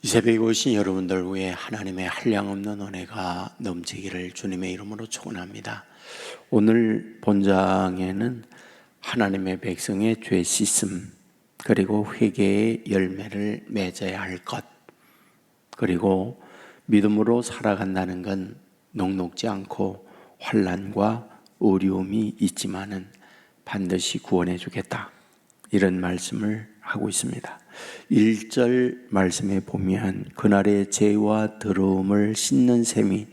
이 새벽에 오신 여러분들 위해 하나님의 한량없는 은혜가 넘치기를 주님의 이름으로 축원합니다. 오늘 본장에는 하나님의 백성의 죄 씻음, 그리고 회개의 열매를 맺어야 할 것, 그리고 믿음으로 살아간다는 건 녹록지 않고 환난과 어려움이 있지만은 반드시 구원해 주겠다, 이런 말씀을 하고 있습니다. 1절 말씀에 보면 그날의 죄와 더러움을 씻는 셈이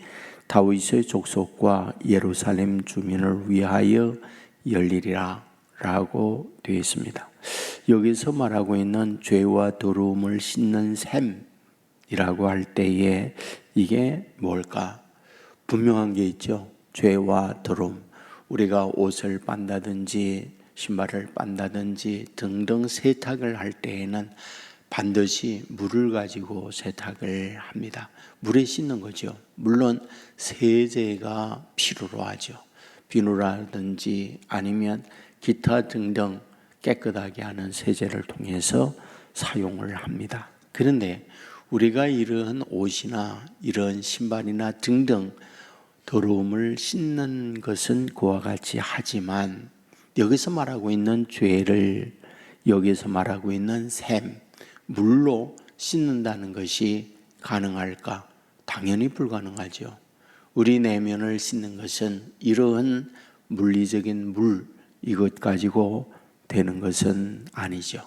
다윗의 족속과 예루살렘 주민을 위하여 열리리라 라고 되어 있습니다. 여기서 말하고 있는 죄와 더러움을 씻는 셈이라고 할 때에 이게 뭘까? 분명한 게 있죠. 죄와 더러움. 우리가 옷을 빤다든지 신발을 빤다든지 등등 세탁을 할 때에는 반드시 물을 가지고 세탁을 합니다. 물에 씻는 거죠. 물론 세제가 필요로 하죠. 비누라든지 아니면 기타 등등 깨끗하게 하는 세제를 통해서 사용을 합니다. 그런데 우리가 이러한 옷이나 이런 신발이나 등등 더러움을 씻는 것은 그와 같이 하지만 여기서 말하고 있는 죄를 여기서 말하고 있는 셈, 물로 씻는다는 것이 가능할까? 당연히 불가능하죠. 우리 내면을 씻는 것은 이러한 물리적인 물, 이것 가지고 되는 것은 아니죠.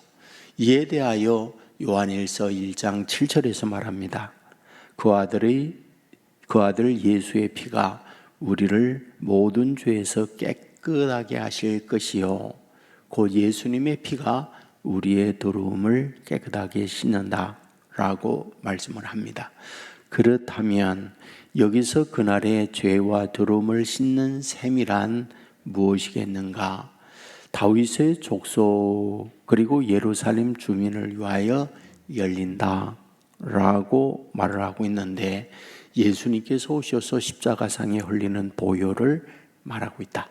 이에 대하여 요한일서 1장 7절에서 말합니다. 그 아들 예수의 피가 우리를 모든 죄에서 깨끗하게 하실 것이요, 곧 예수님의 피가 우리의 더러움을 깨끗하게 씻는다 라고 말씀을 합니다. 그렇다면 여기서 그날의 죄와 더러움을 씻는 셈이란 무엇이겠는가? 다윗의 족속 그리고 예루살렘 주민을 위하여 열린다 라고 말을 하고 있는데, 예수님께서 오셔서 십자가상에 흘리는 보혈을 말하고 있다.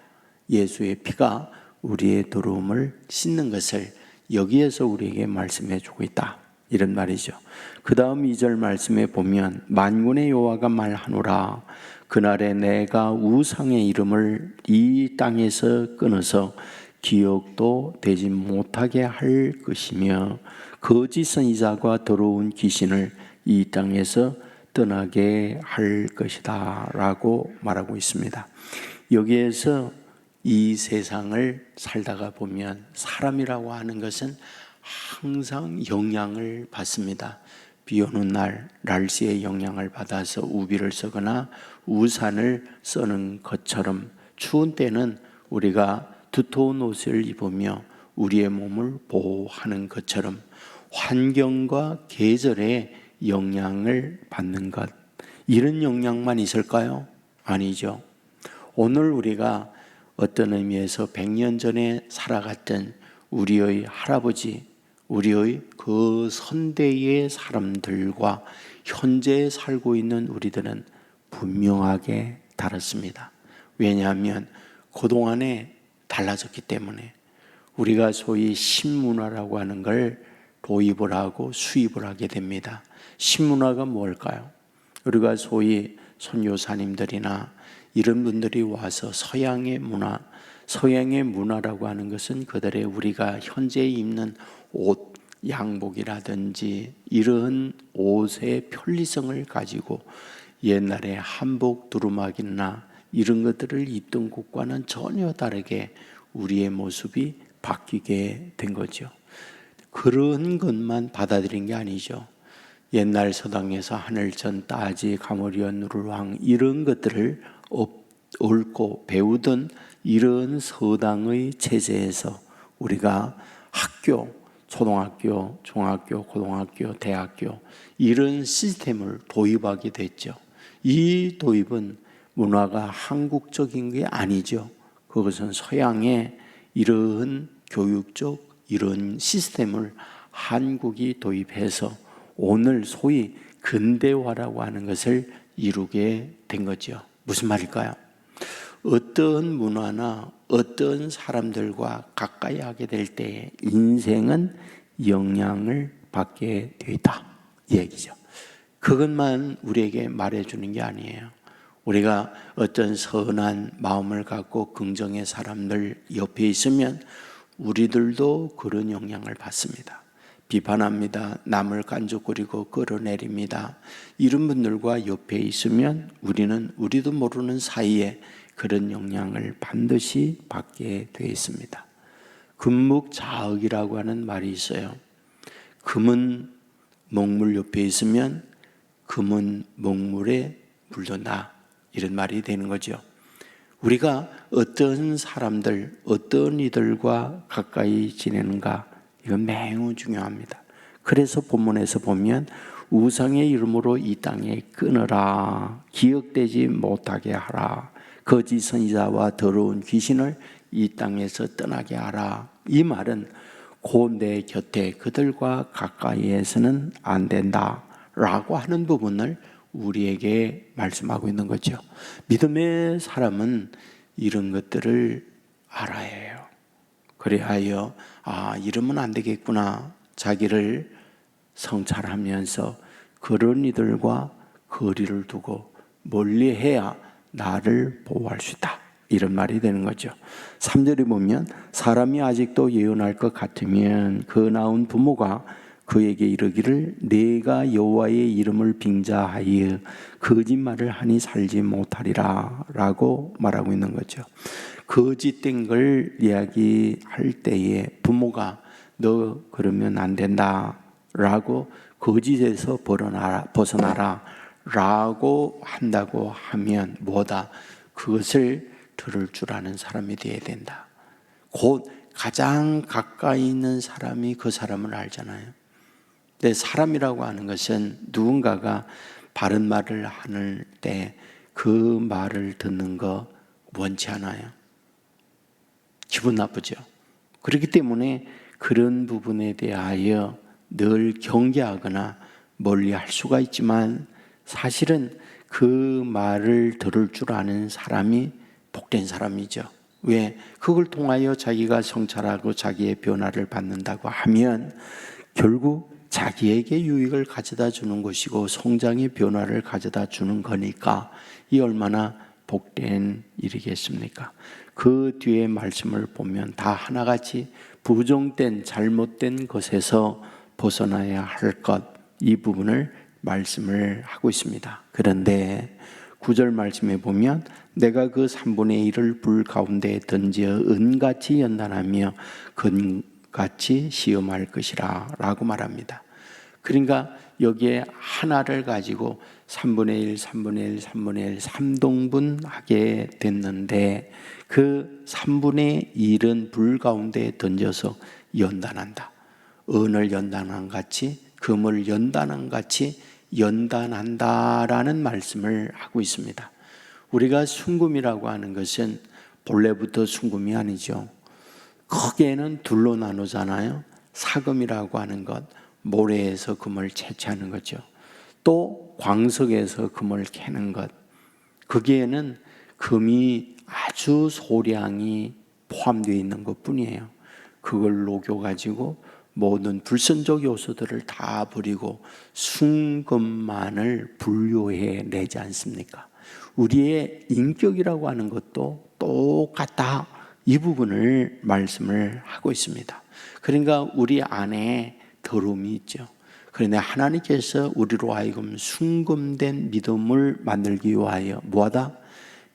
예수의 피가 우리의 더러움을 씻는 것을 여기에서 우리에게 말씀해 주고 있다, 이런 말이죠. 그 다음 2절 말씀에 보면 만군의 여호와가 말하노라. 그날에 내가 우상의 이름을 이 땅에서 끊어서 기억도 되지 못하게 할 것이며 거짓 선지자와 더러운 귀신을 이 땅에서 떠나게 할 것이다 라고 말하고 있습니다. 여기에서 이 세상을 살다가 보면 사람이라고 하는 것은 항상 영향을 받습니다. 비 오는 날 날씨의 영향을 받아서 우비를 쓰거나 우산을 쓰는 것처럼, 추운 때는 우리가 두터운 옷을 입으며 우리의 몸을 보호하는 것처럼 환경과 계절의 영향을 받는 것, 이런 영향만 있을까요? 아니죠. 오늘 우리가 어떤 의미에서 100년 전에 살아갔던 우리의 할아버지, 우리의 그 선대의 사람들과 현재 살고 있는 우리들은 분명하게 다릅니다. 왜냐하면 그동안에 달라졌기 때문에. 우리가 소위 신문화라고 하는 걸 도입을 하고 수입을 하게 됩니다. 신문화가 뭘까요? 우리가 소위 선교사님들이나 이런 분들이 와서 서양의 문화라고 하는 것은 그들의 우리가 현재 입는 옷, 양복이라든지 이런 옷의 편리성을 가지고 옛날에 한복 두루마기나 이런 것들을 입던 곳과는 전혀 다르게 우리의 모습이 바뀌게 된 거죠. 그런 것만 받아들인 게 아니죠. 옛날 서당에서 하늘천, 따지, 가모리온, 누르왕 이런 것들을 옳고 배우던 이런 서당의 체제에서 우리가 학교, 초등학교, 중학교, 고등학교, 대학교 이런 시스템을 도입하게 됐죠. 이 도입은 문화가 한국적인 게 아니죠. 그것은 서양의 이런 교육적 이런 시스템을 한국이 도입해서 오늘 소위 근대화라고 하는 것을 이루게 된 거죠. 무슨 말일까요? 어떤 문화나 어떤 사람들과 가까이 하게 될 때 인생은 영향을 받게 되어 있다, 이 얘기죠. 그것만 우리에게 말해주는 게 아니에요. 우리가 어떤 선한 마음을 갖고 긍정의 사람들 옆에 있으면 우리들도 그런 영향을 받습니다. 비판합니다. 남을 깐죽거리고 끌어내립니다. 이런 분들과 옆에 있으면 우리도 모르는 사이에 그런 영향을 반드시 받게 되어 있습니다. 금묵자흑이라고 하는 말이 있어요. 금은 먹물 옆에 있으면 금은 먹물에 물든다, 이런 말이 되는 거죠. 우리가 어떤 사람들, 어떤 이들과 가까이 지내는가, 이건 매우 중요합니다. 그래서 본문에서 보면 우상의 이름으로 이 땅에 끊으라, 기억되지 못하게 하라, 거짓 선지자와 더러운 귀신을 이 땅에서 떠나게 하라. 이 말은 곧 내 곁에 그들과 가까이에서는 안 된다 라고 하는 부분을 우리에게 말씀하고 있는 거죠. 믿음의 사람은 이런 것들을 알아야 해요. 그래야 이러면 안 되겠구나, 자기를 성찰하면서 그런 이들과 거리를 두고 멀리해야 나를 보호할 수 있다, 이런 말이 되는 거죠. 3절에 보면 사람이 아직도 예언할 것 같으면 그 낳은 부모가 그에게 이르기를 내가 여호와의 이름을 빙자하여 거짓말을 하니 살지 못하리라 라고 말하고 있는 거죠. 거짓된 걸 이야기할 때에 부모가 너 그러면 안 된다 라고, 거짓에서 벗어나라 라고 한다고 하면 뭐다? 그것을 들을 줄 아는 사람이 되어야 된다. 곧 가장 가까이 있는 사람이 그 사람을 알잖아요. 근데 사람이라고 하는 것은 누군가가 바른 말을 하는 때 그 말을 듣는 거 원치 않아요. 기분 나쁘죠. 그렇기 때문에 그런 부분에 대하여 늘 경계하거나 멀리할 수가 있지만, 사실은 그 말을 들을 줄 아는 사람이 복된 사람이죠. 왜? 그걸 통하여 자기가 성찰하고 자기의 변화를 받는다고 하면 결국 자기에게 유익을 가져다 주는 것이고 성장의 변화를 가져다 주는 거니까 이 얼마나 복된 일이겠습니까? 그 뒤에 말씀을 보면 다 하나같이 부정된 잘못된 것에서 벗어나야 할 것, 이 부분을 말씀을 하고 있습니다. 그런데 9절 말씀에 보면 내가 그 3분의 1을 불 가운데 던져 은같이 연단하며 금같이 시험할 것이라 라고 말합니다. 그러니까 여기에 하나를 가지고 3분의 1, 3분의 1, 3분의 1, 3등분하게 됐는데 그 3분의 1은 불 가운데 던져서 연단한다. 은을 연단한 같이 금을 연단한 같이 연단한다라는 말씀을 하고 있습니다. 우리가 순금이라고 하는 것은 본래부터 순금이 아니죠. 크게는 둘로 나누잖아요. 사금이라고 하는 것, 모래에서 금을 채취하는 거죠. 또 광석에서 금을 캐는 것, 거기에는 금이 아주 소량이 포함되어 있는 것뿐이에요. 그걸 녹여가지고 모든 불선적 요소들을 다 버리고 순금만을 분류해 내지 않습니까? 우리의 인격이라고 하는 것도 똑같다, 이 부분을 말씀을 하고 있습니다. 그러니까 우리 안에 더러움이 있죠. 그런데 하나님께서 우리로 하여금 순금된 믿음을 만들기 위하여 뭐하다?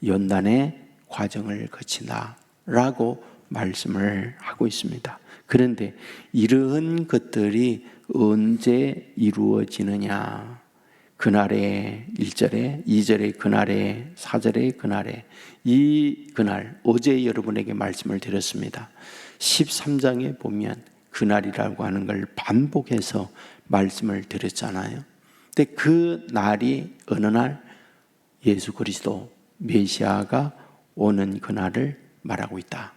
연단의 과정을 거친다 라고 말씀을 하고 있습니다. 그런데 이러한 것들이 언제 이루어지느냐? 그날에 1절에, 2절에 그날에, 4절에 그날에, 이 그날, 어제 여러분에게 말씀을 드렸습니다. 13장에 보면 그날이라고 하는 걸 반복해서 말씀을 드렸잖아요. 근데 그 날이 어느 날? 예수 그리스도 메시아가 오는 그날을 말하고 있다,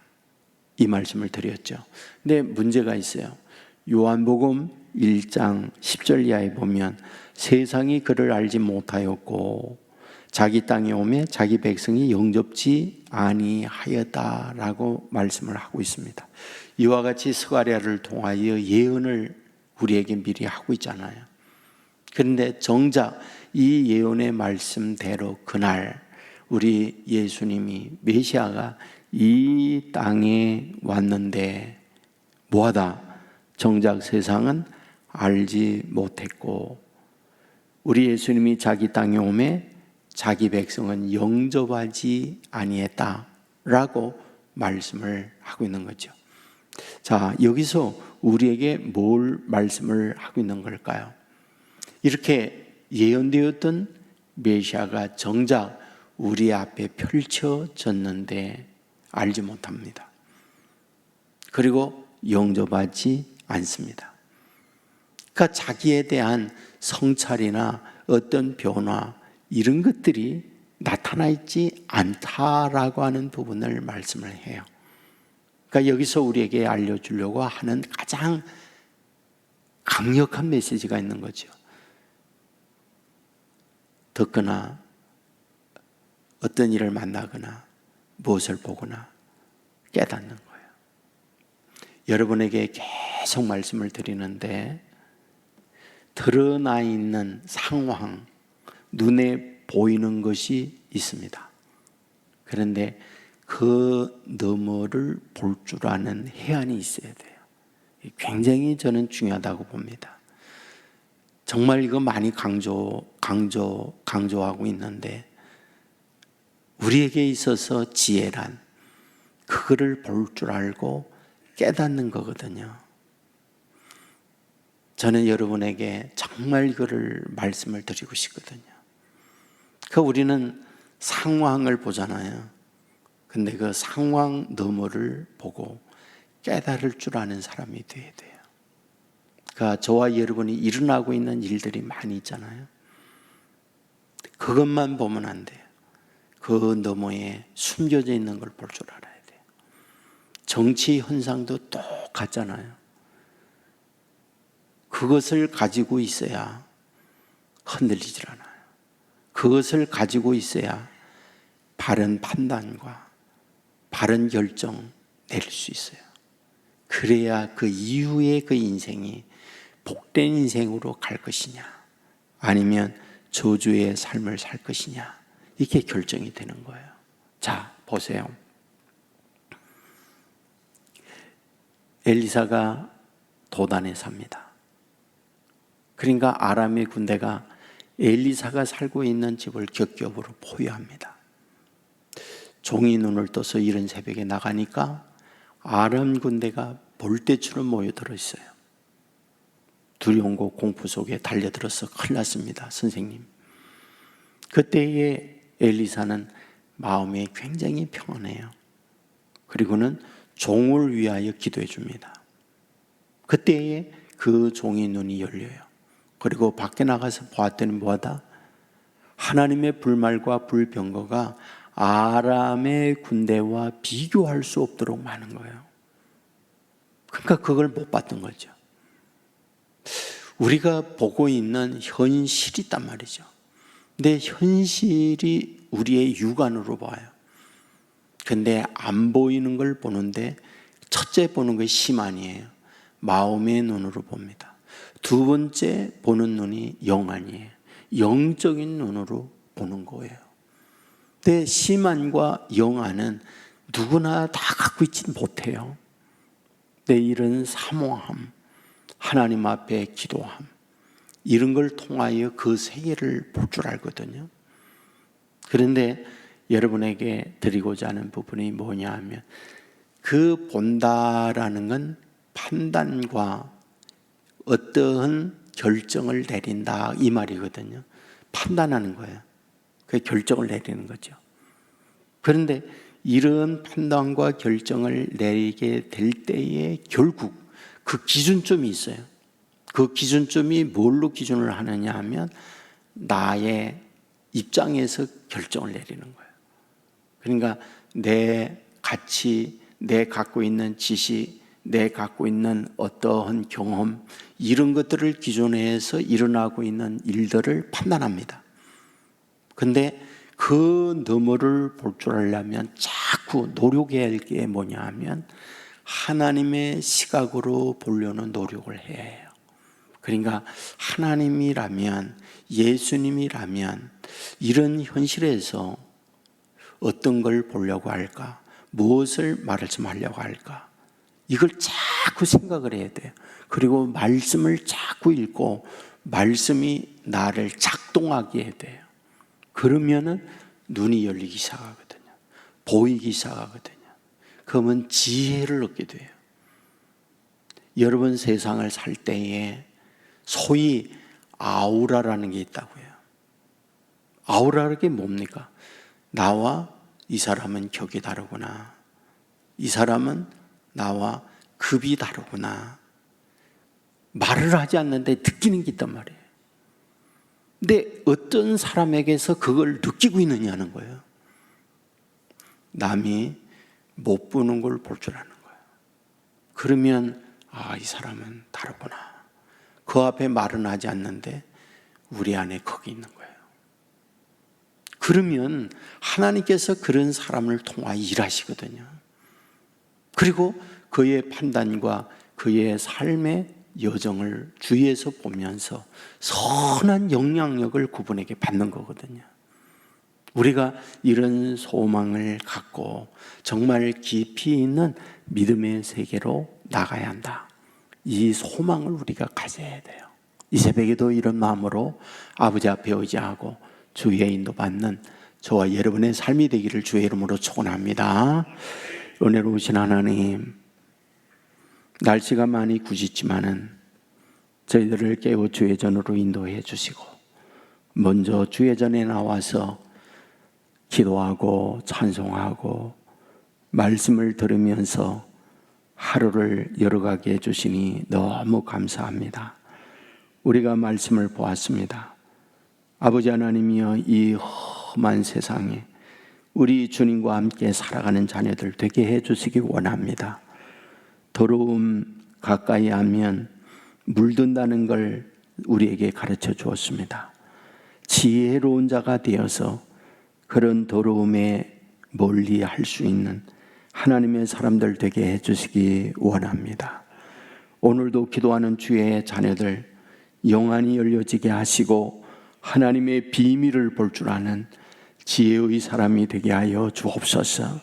이 말씀을 드렸죠. 근데 문제가 있어요. 요한복음 1장 10절 이하에 보면 세상이 그를 알지 못하였고 자기 땅에 오매 자기 백성이 영접지 아니하였다라고 말씀을 하고 있습니다. 이와 같이 스가랴를 통하여 예언을 우리에게 미리 하고 있잖아요. 그런데 정작 이 예언의 말씀대로 그날 우리 예수님이 메시아가 이 땅에 왔는데 뭐하다? 정작 세상은 알지 못했고 우리 예수님이 자기 땅에 오매 자기 백성은 영접하지 아니했다라고 말씀을 하고 있는 거죠. 자, 여기서 우리에게 뭘 말씀을 하고 있는 걸까요? 이렇게 예언되었던 메시아가 정작 우리 앞에 펼쳐졌는데 알지 못합니다. 그리고 영접하지 않습니다. 그러니까 자기에 대한 성찰이나 어떤 변화 이런 것들이 나타나 있지 않다라고 하는 부분을 말씀을 해요. 그러니까 여기서 우리에게 알려주려고 하는 가장 강력한 메시지가 있는 거죠. 듣거나 어떤 일을 만나거나 무엇을 보거나 깨닫는 거예요. 여러분에게 계속 말씀을 드리는데 드러나 있는 상황, 눈에 보이는 것이 있습니다. 그런데 그 너머를 볼 줄 아는 해안이 있어야 돼요. 굉장히 저는 중요하다고 봅니다. 정말 이거 많이 강조하고 있는데 우리에게 있어서 지혜란 그거를 볼 줄 알고 깨닫는 거거든요. 저는 여러분에게 정말 이거를 말씀을 드리고 싶거든요. 우리는 상황을 보잖아요. 근데 그 상황 너머를 보고 깨달을 줄 아는 사람이 되어야 돼요. 그러니까 저와 여러분이 일어나고 있는 일들이 많이 있잖아요. 그것만 보면 안 돼요. 그 너머에 숨겨져 있는 걸 볼 줄 알아야 돼요. 정치 현상도 똑같잖아요. 그것을 가지고 있어야 흔들리질 않아요. 그것을 가지고 있어야 바른 판단과 바른 결정 내릴 수 있어요. 그래야 그 이후에 그 인생이 복된 인생으로 갈 것이냐 아니면 저주의 삶을 살 것이냐 이게 결정이 되는 거예요. 자, 보세요. 엘리사가 도단에 삽니다. 그러니까 아람의 군대가 엘리사가 살고 있는 집을 겹겹으로 포위합니다. 종이 눈을 떠서 이른 새벽에 나가니까 아람 군대가 볼대처럼 모여들어 있어요. 두려움과 공포 속에 달려들어서 큰일 났습니다. 선생님. 그때에 엘리사는 마음이 굉장히 평안해요. 그리고는 종을 위하여 기도해 줍니다. 그때에 그 종의 눈이 열려요. 그리고 밖에 나가서 보았더니 뭐하다? 하나님의 불말과 불병거가 아람의 군대와 비교할 수 없도록 많은 거예요. 그러니까 그걸 못 봤던 거죠. 우리가 보고 있는 현실이 있단 말이죠. 근데 현실이 우리의 육안으로 봐요. 근데 안 보이는 걸 보는데 첫째 보는 것이 심안이에요. 마음의 눈으로 봅니다. 두 번째 보는 눈이 영안이에요. 영적인 눈으로 보는 거예요. 근데 심안과 영안은 누구나 다 갖고 있지 못해요. 근데 이런 사모함, 하나님 앞에 기도함, 이런 걸 통하여 그 세계를 볼 줄 알거든요. 그런데 여러분에게 드리고자 하는 부분이 뭐냐 하면 그 본다라는 건 판단과 어떠한 결정을 내린다 이 말이거든요. 판단하는 거예요. 그 결정을 내리는 거죠. 그런데 이런 판단과 결정을 내리게 될 때에 결국 그 기준점이 있어요. 그 기준점이 뭘로 기준을 하느냐 하면 나의 입장에서 결정을 내리는 거예요. 그러니까 내 가치, 내 갖고 있는 지식, 내 갖고 있는 어떠한 경험 이런 것들을 기준해서 일어나고 있는 일들을 판단합니다. 근데 그 너머를 볼 줄 알려면 자꾸 노력해야 할 게 뭐냐 하면 하나님의 시각으로 보려는 노력을 해야 해요. 그러니까 하나님이라면, 예수님이라면 이런 현실에서 어떤 걸 보려고 할까? 무엇을 말씀하려고 할까? 이걸 자꾸 생각을 해야 돼요. 그리고 말씀을 자꾸 읽고 말씀이 나를 작동하게 해야 돼요. 그러면은 눈이 열리기 시작하거든요. 보이기 시작하거든요. 그러면 지혜를 얻게 돼요. 여러분 세상을 살 때에 소위 아우라라는 게 있다고요. 아우라라는 게 뭡니까? 나와 이 사람은 격이 다르구나. 이 사람은 나와 급이 다르구나. 말을 하지 않는데 느끼는 게 있단 말이에요. 근데 어떤 사람에게서 그걸 느끼고 있느냐는 거예요. 남이 못 보는 걸 볼 줄 아는 거예요. 그러면 이 사람은 다르구나. 그 앞에 말은 하지 않는데 우리 안에 거기 있는 거예요. 그러면 하나님께서 그런 사람을 통하여 일하시거든요. 그리고 그의 판단과 그의 삶의 여정을 주위에서 보면서 선한 영향력을 그분에게 받는 거거든요. 우리가 이런 소망을 갖고 정말 깊이 있는 믿음의 세계로 나가야 한다. 이 소망을 우리가 가져야 돼요. 이 새벽에도 이런 마음으로 아버지 앞에 의지하고 주의 인도받는 저와 여러분의 삶이 되기를 주의 이름으로 축원합니다. 은혜로우신 하나님, 날씨가 많이 굳었지만은 저희들을 깨워 주의 전으로 인도해 주시고 먼저 주의 전에 나와서 기도하고 찬송하고 말씀을 들으면서 하루를 열어가게 해주시니 너무 감사합니다. 우리가 말씀을 보았습니다. 아버지 하나님이여, 이 험한 세상에 우리 주님과 함께 살아가는 자녀들 되게 해주시기 원합니다. 더러움 가까이 하면 물든다는 걸 우리에게 가르쳐 주었습니다. 지혜로운 자가 되어서 그런 더러움에 멀리 할 수 있는 하나님의 사람들 되게 해주시기 원합니다. 오늘도 기도하는 주의 자녀들 영안이 열려지게 하시고 하나님의 비밀을 볼 줄 아는 지혜의 사람이 되게 하여 주옵소서.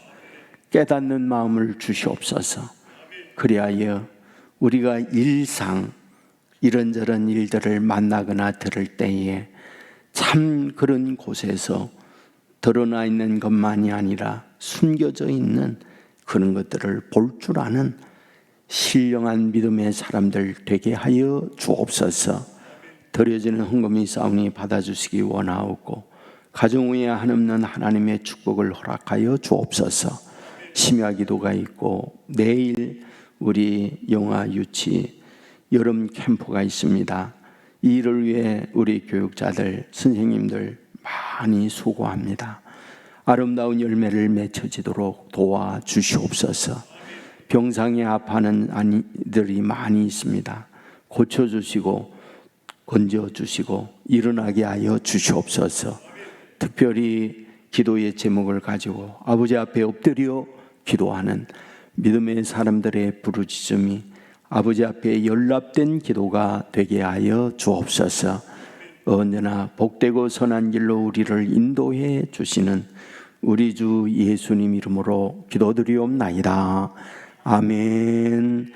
깨닫는 마음을 주시옵소서. 그리하여 우리가 일상 이런저런 일들을 만나거나 들을 때에 참 그런 곳에서 드러나 있는 것만이 아니라 숨겨져 있는 그런 것들을 볼 줄 아는 신령한 믿음의 사람들 되게 하여 주옵소서. 드려지는 헌금이 싸우니 받아주시기 원하옵고 가정 위에 한없는 하나님의 축복을 허락하여 주옵소서. 심야 기도가 있고 내일 우리 영아 유치 여름 캠프가 있습니다. 이 일을 위해 우리 교육자들, 선생님들 많이 수고합니다. 아름다운 열매를 맺혀지도록 도와주시옵소서. 병상에 아파하는 아이들이 많이 있습니다. 고쳐주시고 건져주시고 일어나게 하여 주시옵소서. 특별히 기도의 제목을 가지고 아버지 앞에 엎드려 기도하는 믿음의 사람들의 부르짖음이 아버지 앞에 연락된 기도가 되게 하여 주옵소서. 언제나 복되고 선한 길로 우리를 인도해 주시는 우리 주 예수님 이름으로 기도드리옵나이다. 아멘.